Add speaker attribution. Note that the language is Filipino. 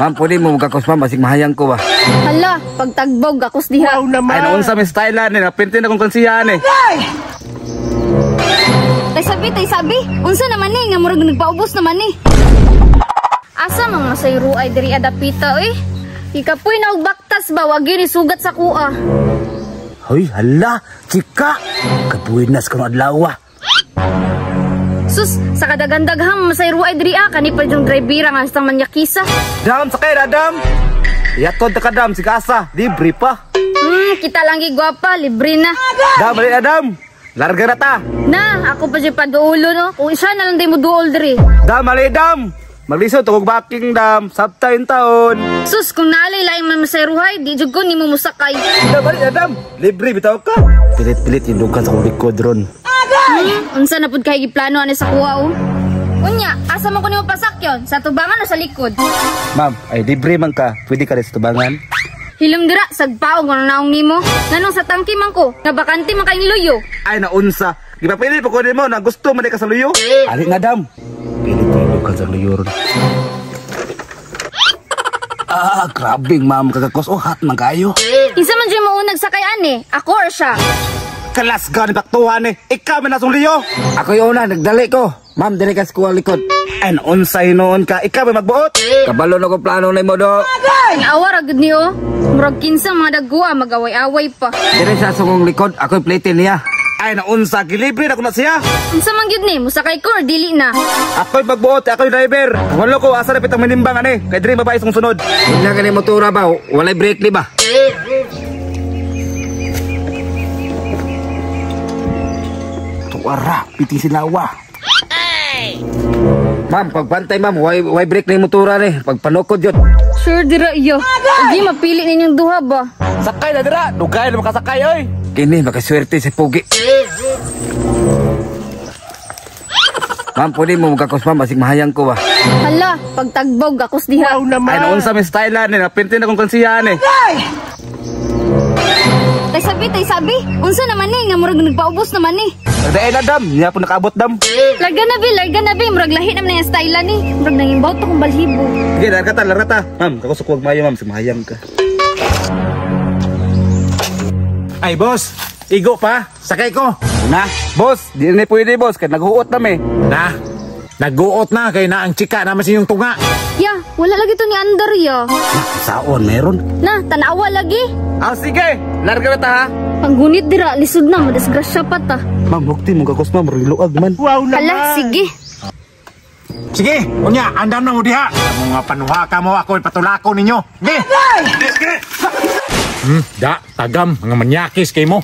Speaker 1: Ma'am, pwede mo magkakos ma'am, basig mahayang ko ba?
Speaker 2: Hala, pagtagbog, gakos diha.
Speaker 3: Wow naman.
Speaker 1: Ay, naon sa may style ni, napintin akong konsiyahan eh.
Speaker 2: Tay sabi, unsa naman eh, nga murag nagpaubos naman eh. Asa mga sayro ay diri adapita eh. Ikapoy na og baktas ba, wag yun isugat sa kuha.
Speaker 1: Hoy, hala, chika. Kabuinas ka ng adlaw ah.
Speaker 2: Sus, sa kadagandaghang masayro ay diri kani pa yung drivera nga hastang manyakisa.
Speaker 1: Dam, sakay na dam. Iyatod na ka dam, si Kasa, libre pa.
Speaker 2: Kita lang gigwapa, libre na.
Speaker 1: Dam, balik na dam. Larga na ta.
Speaker 2: Na, ako pa siya paduulo no. Kung isa na lang di mo duol diri.
Speaker 1: Dam, mali dam. Maglisod, tugog baking dam. Sabta yung taon.
Speaker 2: Sus, kung naalay may masayruhay, di jud ko ni mo musakay.
Speaker 1: Dam, balik na dam. Libre, bitaw ka. Pilit-pilit yung lugan sa kong likod ron.
Speaker 2: Unsa na pud kay giplano ani sa kuha o? Unya, asa man ko nimo pasakyon? Sa tubangan o sa likod?
Speaker 1: Ma'am, ay libre man ka. Pwede ka rin sa tubangan.
Speaker 2: Hilom dira, sagpaong kung naong nimo. Nanong sa tangki man ko, nga bakante man kayong luyo.
Speaker 1: Ay, naunsa. Gipapili pa ko din mo na gusto man ka sa luyo. Ali nga dam. Pili-pili ka sa luyo ron. Grabing ma'am kagakos. Oh, hot man kayo.
Speaker 2: Isa man dyan mo unag sakay ani, ako or siya?
Speaker 1: Kalas ka ni baktuhan eh. Ikaw man nasong liyo. Ako yung una, nagdali ko. Ma'am, dili ka sa kuha likod. And unsay noon ka, ikaw may magbuot. Kabalo na ko plano na mo do.
Speaker 2: Ang awa ragod niyo. Murag kinsang mga dagwa, mag-away-away pa.
Speaker 1: Dili sa sungong likod, ako yung plate niya. Ay, naunsa, gilibre na ko na siya.
Speaker 2: Unsa man gyud ni, musakay ko or dili na?
Speaker 1: Ako yung magbuot, ako yung driver. Walo ko, asa na pitang manimbangan eh. Kay dili babae sung sunod. Hindi na ganyan motora ba, walay brake li ba? Tuwara, piti silawa. Ma'am, pagpantay ma'am, why break na yung motora eh. Pagpanukod yun.
Speaker 2: Sure dira iyo. Di mapili ninyong duha ba?
Speaker 1: Sakay na dira, dugay na makasakay oy. Kini, makaswerte si Pugi. Ma'am, pwede mo magkakos ma'am, basig mahayang ko ba?
Speaker 2: Hala, pagtagbog, gakos diha.
Speaker 3: Wow naman.
Speaker 1: Ay, naon sa may style ni, napintin akong konsiyahan eh.
Speaker 2: Tay sabi, unsa naman eh, nga murag nagpaubos naman eh.
Speaker 1: Nagdaay na dam, niya po nakaabot dam.
Speaker 2: Larga na bi, murag lahi naman na yung style ni. Murag nangimbaw to kong balhibo.
Speaker 1: Sige, larga ta. Ma'am, kakusok huwag mayo ma'am, simahayang ka.
Speaker 3: Ay, boss. Igo pa. Sakay ko.
Speaker 1: Na, boss, di na pwede boss, kaya naghuot namin.
Speaker 3: Na. Nag-uot na kay na ang chika naman siyong tunga.
Speaker 2: Ya, wala lagi to ni Andar ya.
Speaker 1: Saon, meron?
Speaker 2: Na, tanawa lagi.
Speaker 1: Sige, larga na ta ha.
Speaker 2: Panggunit dira, lisod na, madasgrasya pa ta.
Speaker 1: Ma'am, hukti mong kakos ma'am, riluag man.
Speaker 3: Wow naman.
Speaker 2: Hala, sige.
Speaker 3: Sige, unya, andam na mo diha. Mga panuha ka mo ako ipatulako ninyo. Sige. Da, tagam, mga manyakis kay mo.